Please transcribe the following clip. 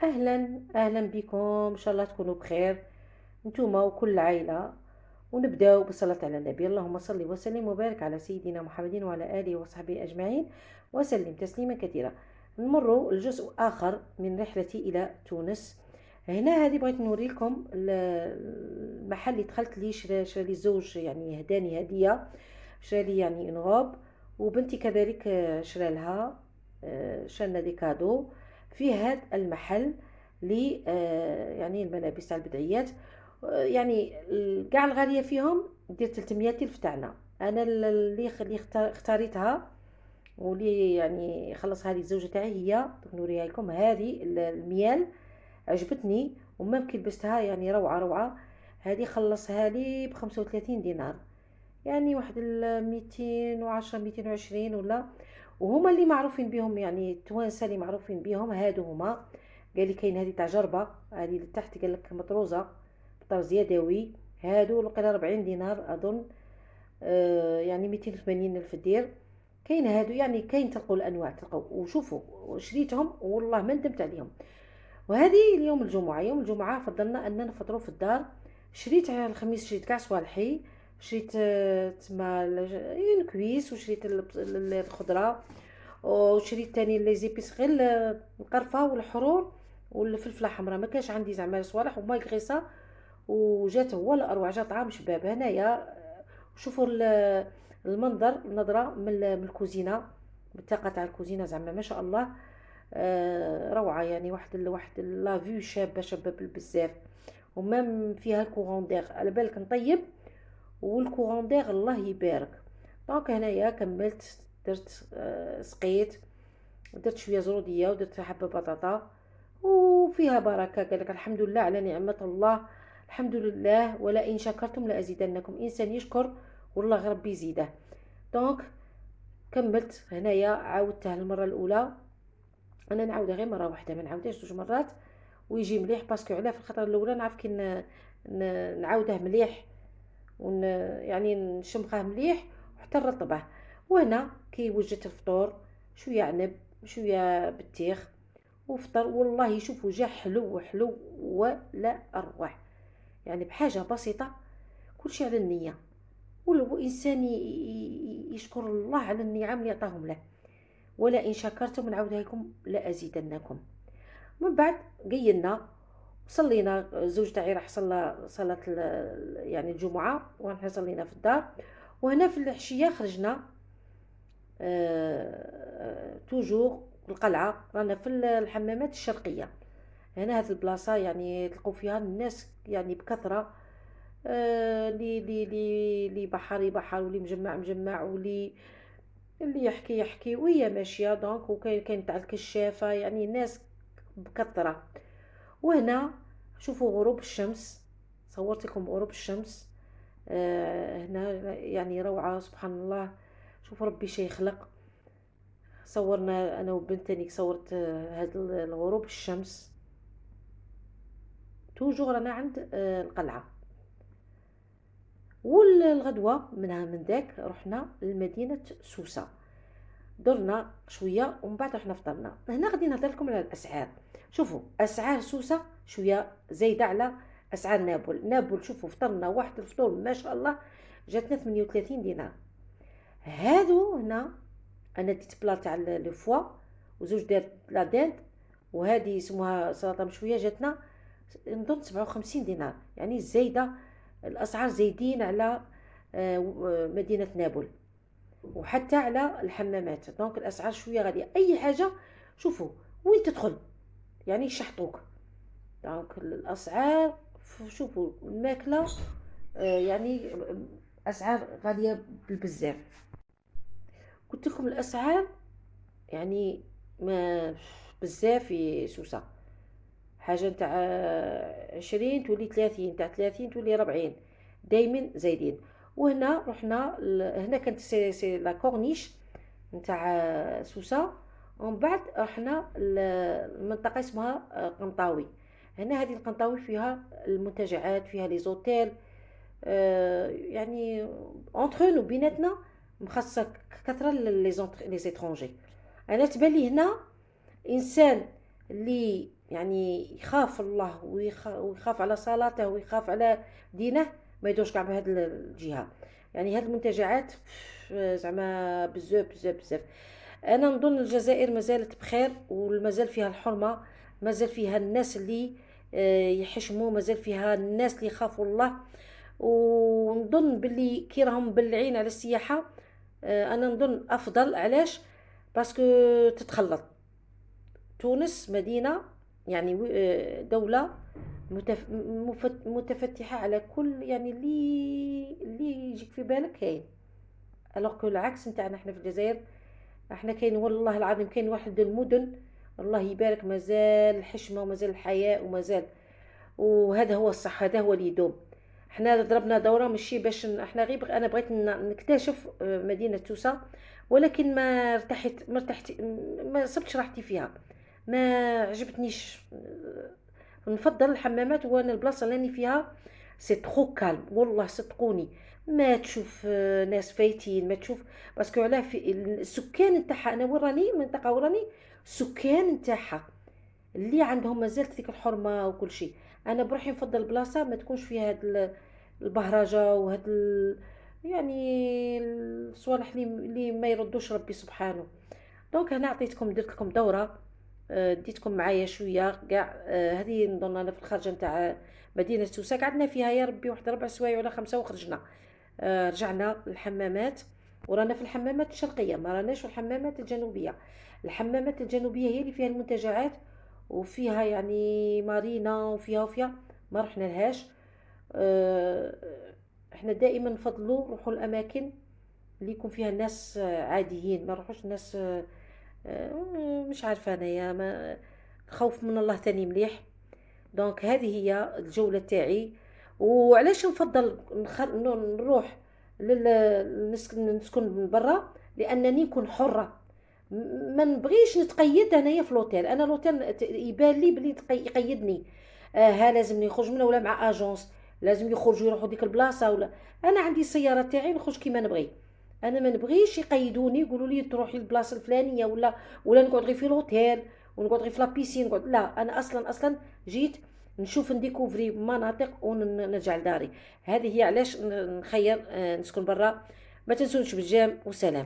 اهلا اهلا بكم، ان شاء الله تكونوا بخير نتوما وكل العائله. ونبداو بالصلاه على النبي. اللهم صل وسلم وبارك على سيدنا محمد وعلى اله وصحبه اجمعين وسلم تسليما كثيرا. نمر الجزء اخر من رحلتي الى تونس. هنا هذه بغيت نوريكم المحل اللي دخلت ليه. شرا لي الزوج، يعني هداني هديه، شرا لي يعني نغوب. وبنتي كذلك شرا لها، شرنا دي كادو في هذا المحل لي يعني الملابس تاع البدعيات. يعني كاع الغاليه فيهم دير 300 الف تاعنا. انا اللي اختاريتها ولي يعني خلصها لي الزوجه تاعي، هي نوريها لكم. هذه الميال عجبتني وممكن لبستها، يعني روعه روعه. هذه خلصها لي ب35 دينار، يعني واحد 210 220 ولا. وهما اللي معروفين بهم، يعني التوانسه اللي معروفين بهم هادو هما. قال لي كاين هذه تاع جربه، هذه اللي تحت قال لك مطروزه بطرز يدوي. هادو لقينا 40 دينار اظن، يعني 280 الف دير. كاين هادو، يعني كاين تلقوا الانواع تلقوا. وشوفوا شريتهم والله ما ندمت عليهم. وهذه اليوم الجمعة، يوم الجمعة فضلنا أننا نفطروا في الدار. شريت على الخميس، شريت كاع صوالحي، شريت تما الكويس، وشريت الخضرة، وشريت تاني لي زيبيس غير القرفة والحرور والفلفلة حمراء. ما كانش عندي زعما صوالح وما غريسة. وجات هو الاروع، جا طعام شباب هنايا. شوفوا المنظر، النظرة من الكوزينة، بالطاقة تاع الكوزينة زعما ما شاء الله. روعه، يعني واحد لا فيو شابه شابه بزاف. ومام فيها الكورون دير، على بالك نطيب والكورون دير الله يبارك. دونك هنايا كملت، درت سقيت، درت شويه زروديه ودرت حبه بطاطا وفيها بركه. قالك الحمد لله على نعمه الله، الحمد لله ولئن شكرتم لازيدنكم. انسان يشكر والله ربي يزيده. دونك كملت هنايا، عاودتها المره الاولى. انا نعاودها غير مره واحده، ما نعاودهاش 2 مرات ويجي مليح. باسكو علاه في الخطره الاولى نعرف كي نعاوده مليح يعني نشمخه مليح وحتى نرطبه. وهنا كي وجدت الفطور، شويه عنب شويه بطيخ وفطر. والله شوفوا جا حلو حلو ولا اروع، يعني بحاجه بسيطه كل شيء على النيه. والانسان يشكر الله على النعم اللي عطاهم له. ولا ان شكرتم نعاودها لكم لازيدنكم. من بعد قيلنا صلينا، الزوج تاعي راح صلى صلاة يعني الجمعة، ونحن صلينا في الدار. وهنا في العشية خرجنا توجور القلعة، رانا في الحمامات الشرقية. هنا هذه البلاصة يعني تلقوا فيها الناس يعني بكثرة، لي بحر بحر، ولي مجمع مجمع، ولي اللي يحكي يحكي وهي ماشية. دونك وكاين تاع الكشافة، يعني الناس بكثرة. وهنا شوفوا غروب الشمس، صورت لكم غروب الشمس. هنا يعني روعة سبحان الله. شوفوا ربي شي يخلق. صورنا انا وبنت تاني، صورت هذا الغروب الشمس. توجور انا عند القلعة. والغدوة منها من ذاك رحنا لمدينة سوسة، درنا شويه ومن بعد رحنا فطرنا. هنا غادي نهضر لكم على الاسعار. شوفوا اسعار سوسه شويه زايده على اسعار نابل. شوفوا فطرنا واحد الفطور ما شاء الله جاتنا 38 دينار. هادو هنا انا ديت بلا تاع لو فوا، وزوج دار لا ديند، وهذه اسمها سلطه مشويه، جاتنا نظن 57 دينار. يعني زايده الاسعار، زايدين على مدينه نابل وحتى على الحمامات. دونك الاسعار شويه غاليه. اي حاجه شوفوا وين تدخل يعني يشحطوك. دونك الاسعار، شوفوا الماكله يعني اسعار غاليه بزاف. قلت لكم الاسعار يعني ما بزاف في سوسه. حاجه نتاع 20 تولي 30، تاع 30 تولي 40، دايما زايدين. وهنا رحنا هنا كانت سي لا كورنيش نتاع سوسة. ومن بعد رحنا المنطقة اسمها قنطاوي. هنا هذه القنطاوي فيها المنتجعات، فيها لي زوتيل، يعني اونتر نو بيناتنا مخصصة كثرة لي زيترونجي. انا تبان لي هنا انسان اللي يعني يخاف الله ويخاف على صلاته ويخاف على دينه، ما يدورش كاع بهذه الجهه. يعني هذه المنتجعات زعما بزاف بزاف بزاف. انا نظن الجزائر مازالت بخير، ومازال فيها الحرمه، مازال فيها الناس اللي يحشموا، مازال فيها الناس اللي يخافوا الله. ونظن باللي كي راهم مبلعين على السياحه، انا نظن افضل. علاش؟ باسكو تتخلط. تونس مدينه، يعني دوله متفتحه على كل، يعني اللي يجيك في بالك كاين. الوغ كو العكس نتاعنا احنا في الجزائر، احنا كاين والله العظيم كاين واحد المدن الله يبارك مازال الحشمه ومازال الحياء ومازال، وهذا هو الصح، هذا هو اللي يدوم. احنا ضربنا دوره ماشي باش احنا غير انا بغيت نكتشف مدينه توسا، ولكن ما ارتحت ما صبتش راحتي فيها، ما عجبتنيش. نفضل الحمامات، وانا البلاصه اللي راني فيها سي ترو كالم والله صدقوني. ما تشوف ناس فايتين، ما تشوف. باسكو علاه في السكان نتاعها، انا وراني المنطقه وراني السكان نتاعها اللي عندهم مازالت ديك الحرمه وكل شيء. انا بروحي نفضل بلاصه ما تكونش فيها هاد البهرجه وهاد يعني الصوالح اللي ما يردوش ربي سبحانه. دونك هنا عطيتكم، درت لكم دوره، ديتكم معايا شويه كاع. هذه نظن انا في الخارجه نتاع مدينه سوسه قعدنا فيها يا ربي واحد 4 سوايع ولا 5 وخرجنا. رجعنا للحمامات، ورانا في الحمامات الشرقيه، ما راناش في الحمامات الجنوبيه. الحمامات الجنوبيه هي اللي فيها المنتجعات، وفيها يعني مارينا، وفيها ما رحنا لهاش. آه، احنا دائما نفضلوا نروحوا الاماكن اللي يكون فيها الناس عاديين، ما نروحوش الناس مش عارفه انايا، ما خوف من الله تاني مليح. دونك هذه هي الجولة تاعي. وعلاش نفضل نروح نسكن من برا؟ لانني نكون حرة، ما نبغيش نتقيد انايا في لوتيل. انا لوتيل يبان لي بلي يقيدني، ها لازم يخرج منه ولا مع اجونس، لازم يخرجوا يروحوا ديك البلاصه، ولا انا عندي السياره تاعي نخرج كيما نبغي. انا ما نبغيش يقيدوني يقولوا لي تروحي البلاصه الفلانيه، ولا نقعد غير في لوتيل ونقعد غير في لابيسين نقعد. لا، انا اصلا جيت نشوف نديكوفري مناطق ونرجع لداري. هذه هي علاش نخير نسكن برا. ما تنسونش بالجام، وسلام.